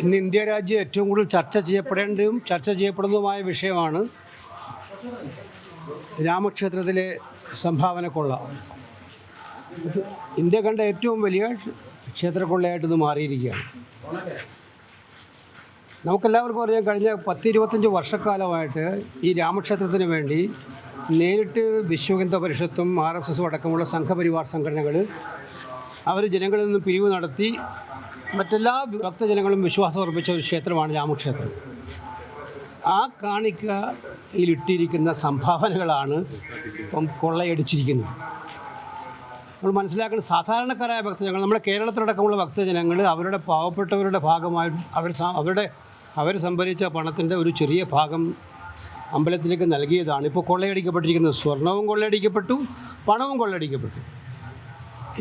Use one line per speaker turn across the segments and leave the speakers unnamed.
ഇന്ന് ഇന്ത്യ രാജ്യം ഏറ്റവും കൂടുതൽ ചർച്ച ചെയ്യപ്പെടുന്നതുമായ വിഷയമാണ് രാമക്ഷേത്രത്തിലെ സംഭാവന കൊള്ള. ഇന്ത്യ കണ്ട ഏറ്റവും വലിയ ക്ഷേത്രക്കൊള്ളയായിട്ട് ഇത് മാറിയിരിക്കുകയാണ്. നമുക്കെല്ലാവർക്കും അറിയാം, കഴിഞ്ഞ 10-25 വർഷക്കാലമായിട്ട് ഈ രാമക്ഷേത്രത്തിന് വേണ്ടി നേരിട്ട് വിശ്വഹിന്ദു പരിഷത്തും RSS അടക്കമുള്ള സംഘപരിവാർ സംഘടനകൾ അവർ ജനങ്ങളിൽ നിന്ന് പിരിവ് നടത്തി മറ്റെല്ലാ ഭക്തജനങ്ങളും വിശ്വാസം അർപ്പിച്ച ഒരു ക്ഷേത്രമാണ് രാമക്ഷേത്രം. ആ കാണിക്കയിലിട്ടിരിക്കുന്ന സംഭാവനകളാണ് ഇപ്പം കൊള്ളയടിച്ചിരിക്കുന്നത്. നമ്മൾ മനസ്സിലാക്കുന്ന സാധാരണക്കാരായ ഭക്തജനങ്ങൾ, നമ്മുടെ കേരളത്തിലടക്കമുള്ള ഭക്തജനങ്ങൾ അവരുടെ പാവപ്പെട്ടവരുടെ ഭാഗമായി അവർ സംഭരിച്ച പണത്തിൻ്റെ ഒരു ചെറിയ ഭാഗം അമ്പലത്തിലേക്ക് നൽകിയതാണ് ഇപ്പോൾ കൊള്ളയടിക്കപ്പെട്ടിരിക്കുന്നത്. സ്വർണവും കൊള്ളയടിക്കപ്പെട്ടു, പണവും കൊള്ളയടിക്കപ്പെട്ടു.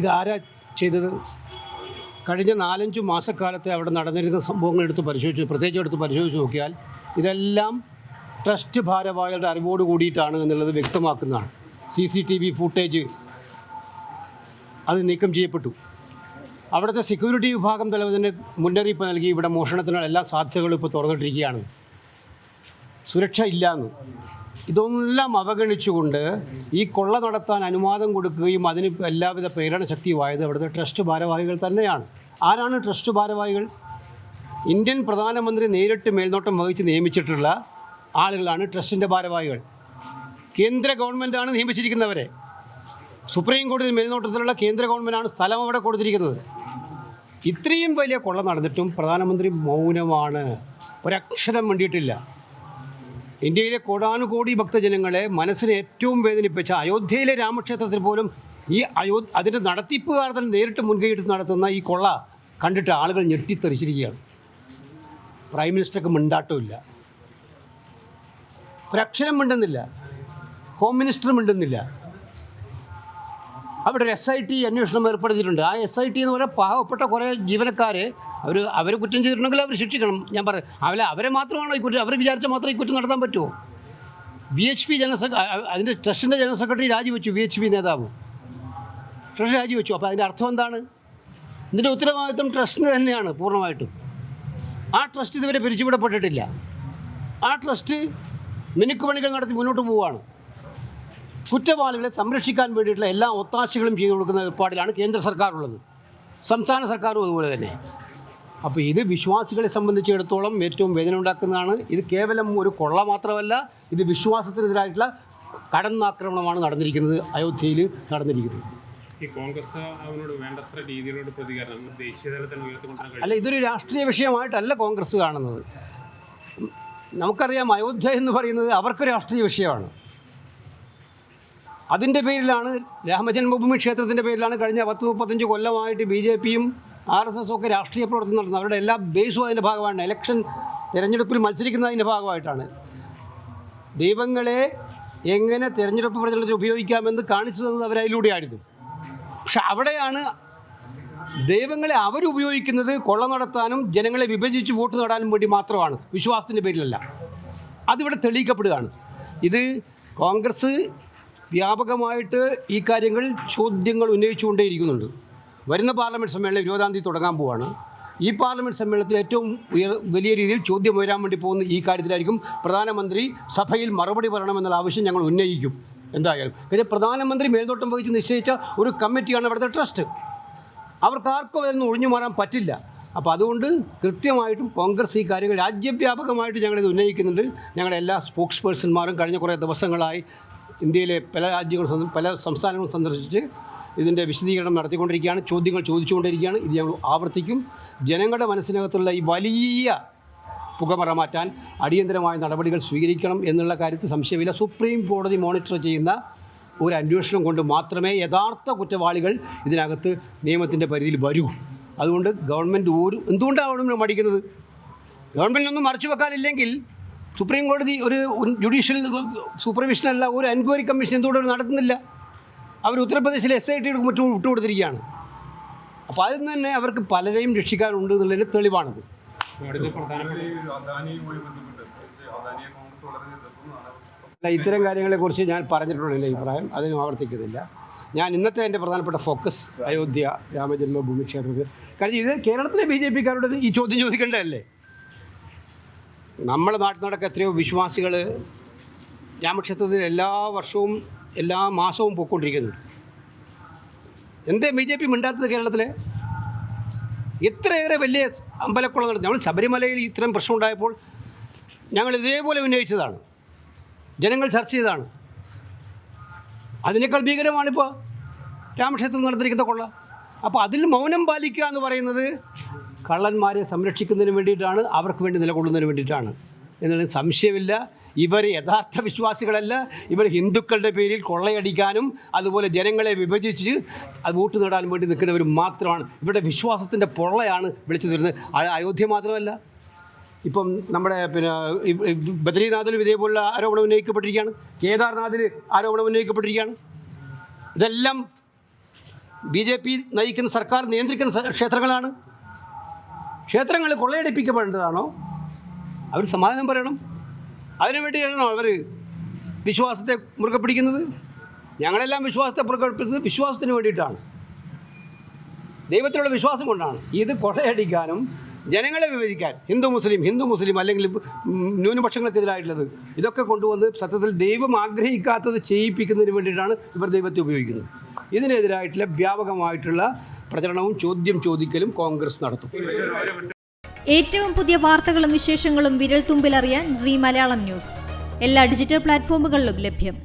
ഇതാരാ ചെയ്തത്? കഴിഞ്ഞ 4-5 മാസക്കാലത്തെ അവിടെ നടന്നിരുന്ന സംഭവങ്ങൾ പ്രത്യേകിച്ച് പരിശോധിച്ച് നോക്കിയാൽ ഇതെല്ലാം ട്രസ്റ്റ് ഭാരവാഹികളുടെ അറിവോട് കൂടിയിട്ടാണ് എന്നുള്ളത് വ്യക്തമാക്കുന്നതാണ്. CCTV ഫുട്ടേജ് അത് നീക്കം ചെയ്യപ്പെട്ടു. അവിടുത്തെ സെക്യൂരിറ്റി വിഭാഗം തന്നെ മുന്നറിയിപ്പ് നൽകി, ഇവിടെ മോഷണത്തിനുള്ള എല്ലാ സാധ്യതകളും ഇപ്പോൾ തുറന്നിട്ടിരിക്കുകയാണ്, സുരക്ഷ ഇല്ലയെന്ന്. ഇതൊന്നെല്ലാം അവഗണിച്ചുകൊണ്ട് ഈ കൊള്ള നടത്താൻ അനുവാദം കൊടുക്കുകയും അതിന് എല്ലാവിധ പ്രേരണ ശക്തിയുമായത് അവിടുത്തെ ട്രസ്റ്റ് ഭാരവാഹികൾ തന്നെയാണ്. ആരാണ് ട്രസ്റ്റ് ഭാരവാഹികൾ? ഇന്ത്യൻ പ്രധാനമന്ത്രി നേരിട്ട് മേൽനോട്ടം വഹിച്ച് നിയമിച്ചിട്ടുള്ള ആളുകളാണ് ട്രസ്റ്റിൻ്റെ ഭാരവാഹികൾ. കേന്ദ്ര ഗവൺമെൻറ്റാണ് നിയമിച്ചിരിക്കുന്നവരെ. സുപ്രീം കോടതി മേൽനോട്ടത്തിലുള്ള കേന്ദ്ര ഗവൺമെൻറ്റാണ് സ്ഥലം അവിടെ കൊടുത്തിരിക്കുന്നത്. ഇത്രയും വലിയ കൊള്ള നടന്നിട്ടും പ്രധാനമന്ത്രി മൗനമാണ്, ഒരക്ഷരം വേണ്ടിയിട്ടില്ല. ഇന്ത്യയിലെ കോടാനുകോടി ഭക്തജനങ്ങളെ മനസ്സിനെ ഏറ്റവും വേദനിപ്പിച്ച അയോധ്യയിലെ രാമക്ഷേത്രത്തിൽ പോലും അതിൻ്റെ നടത്തിപ്പുകാർ തന്നെ നേരിട്ട് മുൻകൈയെടുത്ത് നടത്തുന്ന ഈ കൊള്ള കണ്ടിട്ട് ആളുകൾ ഞെട്ടിത്തെറിച്ചിരിക്കുകയാണ്. പ്രൈം മിനിസ്റ്റർക്ക് മിണ്ടാട്ടമില്ല, ഒരക്ഷരം മിണ്ടുന്നില്ല, ഹോം മിനിസ്റ്റർ മിണ്ടുന്നില്ല. അവിടെ ഒരു SIT അന്വേഷണം ഏർപ്പെടുത്തിയിട്ടുണ്ട്. ആ SIT എന്ന് പറഞ്ഞാൽ പാവപ്പെട്ട കുറേ ജീവനക്കാരെ അവർ കുറ്റം ചെയ്തിട്ടുണ്ടെങ്കിൽ അവർ ശിക്ഷിക്കണം. ഞാൻ പറയാം, അവരെ മാത്രമാണോ ഈ കുറ്റം? അവർ വിചാരിച്ചാൽ മാത്രമേ ഈ കുറ്റം നടത്താൻ പറ്റുമോ? VHP അതിൻ്റെ ട്രസ്റ്റിൻ്റെ ജനറൽ സെക്രട്ടറി രാജിവെച്ചു. VHP നേതാവ് ട്രസ്റ്റ് രാജിവെച്ചു. അപ്പോൾ അതിൻ്റെ അർത്ഥം എന്താണ്? ഇതിൻ്റെ ഉത്തരവാദിത്വം ട്രസ്റ്റിന് തന്നെയാണ് പൂർണ്ണമായിട്ടും. ആ ട്രസ്റ്റ് ഇതുവരെ പിരിച്ചുവിടപ്പെട്ടിട്ടില്ല. ആ ട്രസ്റ്റ് മിനുക്കുപണികൾ നടത്തി മുന്നോട്ട് പോവുകയാണ്. കുറ്റവാളികളെ സംരക്ഷിക്കാൻ വേണ്ടിയിട്ടുള്ള എല്ലാ ഒത്താശകളും ചെയ്തു കൊടുക്കുന്ന ഏർപ്പാടിലാണ് കേന്ദ്ര സർക്കാർ ഉള്ളത്, സംസ്ഥാന സർക്കാരും അതുപോലെ തന്നെ. അപ്പോൾ ഇത് വിശ്വാസികളെ സംബന്ധിച്ചിടത്തോളം ഏറ്റവും വേദന ഉണ്ടാക്കുന്നതാണ്. ഇത് കേവലം ഒരു കൊള്ള മാത്രമല്ല, ഇത് വിശ്വാസത്തിനെതിരായിട്ടുള്ള കടന്നാക്രമണമാണ് നടന്നിരിക്കുന്നത്, അയോധ്യയിൽ നടന്നിരിക്കുന്നത്.
ഈ കോൺഗ്രസ് അവനോട് വേണ്ടത്ര രീതിയിലുള്ള പ്രതികരണം ദേശീയ തലത്തിൽ ഉയർത്തിക്കൊണ്ടിരിക്കുന്നത്
അല്ല, ഇതൊരു രാഷ്ട്രീയ വിഷയമായിട്ടല്ല കോൺഗ്രസ് കാണുന്നത്. നമുക്കറിയാം, അയോധ്യ എന്ന് പറയുന്നത് അവർക്ക് രാഷ്ട്രീയ വിഷയമാണ്. അതിൻ്റെ പേരിലാണ്, രാമജന്മഭൂമി ക്ഷേത്രത്തിൻ്റെ പേരിലാണ് കഴിഞ്ഞ 10-35 കൊല്ലമായിട്ട് BJPയും RSS ഒക്കെ രാഷ്ട്രീയ പ്രവർത്തനം നടത്തുന്നത്. അവരുടെ എല്ലാ ബേസും അതിൻ്റെ ഭാഗമാണ്. തിരഞ്ഞെടുപ്പിൽ മത്സരിക്കുന്നതിൻ്റെ ഭാഗമായിട്ടാണ്. ദൈവങ്ങളെ എങ്ങനെ തിരഞ്ഞെടുപ്പ് പ്രചരണത്തിൽ ഉപയോഗിക്കാമെന്ന് കാണിച്ചു തന്നത് അവരതിലൂടെയായിരുന്നു. പക്ഷെ അവിടെയാണ് ദൈവങ്ങളെ അവരുപയോഗിക്കുന്നത് കൊള്ള നടത്താനും ജനങ്ങളെ വിഭജിച്ച് വോട്ട് നേടാനും വേണ്ടി മാത്രമാണ്, വിശ്വാസത്തിൻ്റെ പേരിലല്ല. അതിവിടെ തെളിയിക്കപ്പെടുകയാണ്. ഇത് കോൺഗ്രസ് വ്യാപകമായിട്ട് ഈ കാര്യങ്ങൾ ചോദ്യങ്ങൾ ഉന്നയിച്ചുകൊണ്ടേയിരിക്കുന്നുണ്ട്. വരുന്ന പാർലമെൻറ്റ് സമ്മേളനം 20-ാം തീയതി തുടങ്ങാൻ പോവുകയാണ്. ഈ പാർലമെൻറ്റ് സമ്മേളനത്തിൽ ഏറ്റവും വലിയ രീതിയിൽ ചോദ്യം ഉയരാൻ വേണ്ടി പോകുന്ന ഈ കാര്യത്തിലായിരിക്കും. പ്രധാനമന്ത്രി സഭയിൽ മറുപടി പറയണമെന്നുള്ള ആവശ്യം ഞങ്ങൾ ഉന്നയിക്കും എന്തായാലും. കാര്യം പ്രധാനമന്ത്രി മേൽനോട്ടം വഹിച്ച് നിശ്ചയിച്ച ഒരു കമ്മിറ്റിയാണ് ഇവിടുത്തെ ട്രസ്റ്റ്. അവർക്കാർക്കും അതിൽ ഒഴിഞ്ഞു മാറാൻ പറ്റില്ല. അപ്പോൾ അതുകൊണ്ട് കൃത്യമായിട്ടും കോൺഗ്രസ് ഈ കാര്യങ്ങൾ രാജ്യവ്യാപകമായിട്ട് ഞങ്ങളിത് ഉന്നയിക്കുന്നുണ്ട്. ഞങ്ങളുടെ എല്ലാ സ്പോക്സ് പേഴ്സൺമാരും കഴിഞ്ഞ കുറേ ദിവസങ്ങളായി ഇന്ത്യയിലെ പല സംസ്ഥാനങ്ങളും സന്ദർശിച്ച് ഇതിൻ്റെ വിശദീകരണം നടത്തിക്കൊണ്ടിരിക്കുകയാണ്, ചോദ്യങ്ങൾ ചോദിച്ചുകൊണ്ടിരിക്കുകയാണ്. ഇത് ഞങ്ങൾ ആവർത്തിക്കും. ജനങ്ങളുടെ മനസ്സിനകത്തുള്ള ഈ വലിയ പുകമറ മാറ്റാൻ അടിയന്തരമായ നടപടികൾ സ്വീകരിക്കണം എന്നുള്ള കാര്യത്തിൽ സംശയമില്ല. സുപ്രീം കോടതി മോണിറ്റർ ചെയ്യുന്ന ഒരു അന്വേഷണം കൊണ്ട് മാത്രമേ യഥാർത്ഥ കുറ്റവാളികൾ ഇതിനകത്ത് നിയമത്തിൻ്റെ പരിധിയിൽ വരൂ. അതുകൊണ്ട് ഗവൺമെൻറ് എന്തുകൊണ്ടാണ് മടിക്കുന്നത്? ഗവൺമെൻറ്റിനൊന്നും മറച്ചു വെക്കാനില്ലെങ്കിൽ സുപ്രീം കോടതി ഒരു ജുഡീഷ്യൽ സൂപ്പർവിഷനല്ല, ഒരു എൻക്വയറി കമ്മീഷൻ എന്തുകൊണ്ട് നടത്തുന്നില്ല? അവർ ഉത്തർപ്രദേശിലെ SIT മറ്റും വിട്ടുകൊടുത്തിരിക്കുകയാണ്. അപ്പോൾ അതിൽ നിന്ന് തന്നെ അവർക്ക് പലരെയും രക്ഷിക്കാനുണ്ട് എന്നുള്ളതിൻ്റെ തെളിവാണത്. ഇത്തരം കാര്യങ്ങളെക്കുറിച്ച് ഞാൻ പറഞ്ഞിട്ടുള്ള എൻ്റെ അഭിപ്രായം അതിനും ആവർത്തിക്കുന്നില്ല. ഞാൻ ഇന്നത്തെ എൻ്റെ പ്രധാനപ്പെട്ട ഫോക്കസ് അയോധ്യ രാമജന്മഭൂമി ക്ഷേത്രത്തിൽ. കാരണം ഇത് കേരളത്തിലെ BJP-ക്കാരോട് ഈ ചോദ്യം ചോദിക്കേണ്ടതല്ലേ? നമ്മുടെ നാട്ടിൽ നടക്കുക എത്രയോ വിശ്വാസികൾ രാമക്ഷേത്രത്തിൽ എല്ലാ വർഷവും എല്ലാ മാസവും പോയിക്കൊണ്ടിരിക്കുന്നുണ്ട്. എന്തേ BJP മിണ്ടാത്തത് കേരളത്തിലെ? ഇത്രയേറെ വലിയ അമ്പലക്കുളം നടത്തി. നമ്മൾ ശബരിമലയിൽ ഇത്രയും പ്രശ്നം ഉണ്ടായപ്പോൾ ഞങ്ങൾ ഇതേപോലെ ഉന്നയിച്ചതാണ്, ജനങ്ങൾ ചർച്ച ചെയ്തതാണ്. അതിനേക്കാൾ ഭീകരമാണിപ്പോൾ രാമക്ഷേത്രത്തിൽ നടത്തിയിരിക്കുന്ന കൊള്ള. അപ്പോൾ അതിൽ മൗനം പാലിക്കുക എന്ന് പറയുന്നത് കള്ളന്മാരെ സംരക്ഷിക്കുന്നതിന് വേണ്ടിയിട്ടാണ്, അവർക്ക് വേണ്ടി നിലകൊള്ളുന്നതിന് വേണ്ടിയിട്ടാണ് എന്നതിന് സംശയമില്ല. ഇവർ യഥാർത്ഥ വിശ്വാസികളല്ല. ഇവർ ഹിന്ദുക്കളുടെ പേരിൽ കൊള്ളയടിക്കാനും അതുപോലെ ജനങ്ങളെ വിഭജിച്ച് അത് വോട്ട് നേടാൻ വേണ്ടി നിൽക്കുന്നവർ മാത്രമാണ്. ഇവിടെ വിശ്വാസത്തിൻ്റെ പൊള്ളയാണ് വിളിച്ചു തരുന്നത്. അയോധ്യ മാത്രമല്ല, ഇപ്പം നമ്മുടെ ബദ്രീനാഥിലും ഇതേപോലുള്ള ആരോപണം ഉന്നയിക്കപ്പെട്ടിരിക്കുകയാണ്. കേദാർനാഥിൽ ആരോപണം ഉന്നയിക്കപ്പെട്ടിരിക്കുകയാണ്. ഇതെല്ലാം BJP നയിക്കുന്ന സർക്കാർ നിയന്ത്രിക്കുന്ന ക്ഷേത്രങ്ങളാണ്. ക്ഷേത്രങ്ങൾ കൊള്ളയടിപ്പിക്കപ്പെടേണ്ടതാണോ? അവർ സമാധാനം പറയണം. അതിനു വേണ്ടിയാണോ അവർ വിശ്വാസത്തെ മുറുകെ പിടിക്കുന്നത്? ഞങ്ങളെല്ലാം വിശ്വാസത്തെ മുറുകെ പിടിച്ചത് വിശ്വാസത്തിന് വേണ്ടിയിട്ടാണ്, ദൈവത്തിലുള്ള വിശ്വാസം കൊണ്ടാണ്. ഇത് കൊള്ളയടിക്കാനും ജനങ്ങളെ വിഭജിക്കാൻ ഹിന്ദു മുസ്ലിം അല്ലെങ്കിൽ ന്യൂനപക്ഷങ്ങൾക്കെതിരായിട്ടുള്ളത് ഇതൊക്കെ കൊണ്ടുവന്ന് സത്യത്തിൽ ദൈവം ആഗ്രഹിക്കാത്തത് ചെയ്യിപ്പിക്കുന്നതിന് വേണ്ടിയിട്ടാണ് ഇവർ ദൈവത്തെ ഉപയോഗിക്കുന്നത്. ഇതിനെതിരായിട്ടുള്ള വ്യാപകമായിട്ടുള്ള പ്രചരണവും ചോദ്യം ചോദിക്കലും കോൺഗ്രസ് നടത്തും.
ഏറ്റവും പുതിയ വാർത്തകളും വിശേഷങ്ങളും വിരൽ തുമ്പിലറിയാൻ സീ മലയാളം ന്യൂസ് എല്ലാ ഡിജിറ്റൽ പ്ലാറ്റ്ഫോമുകളിലും ലഭ്യം.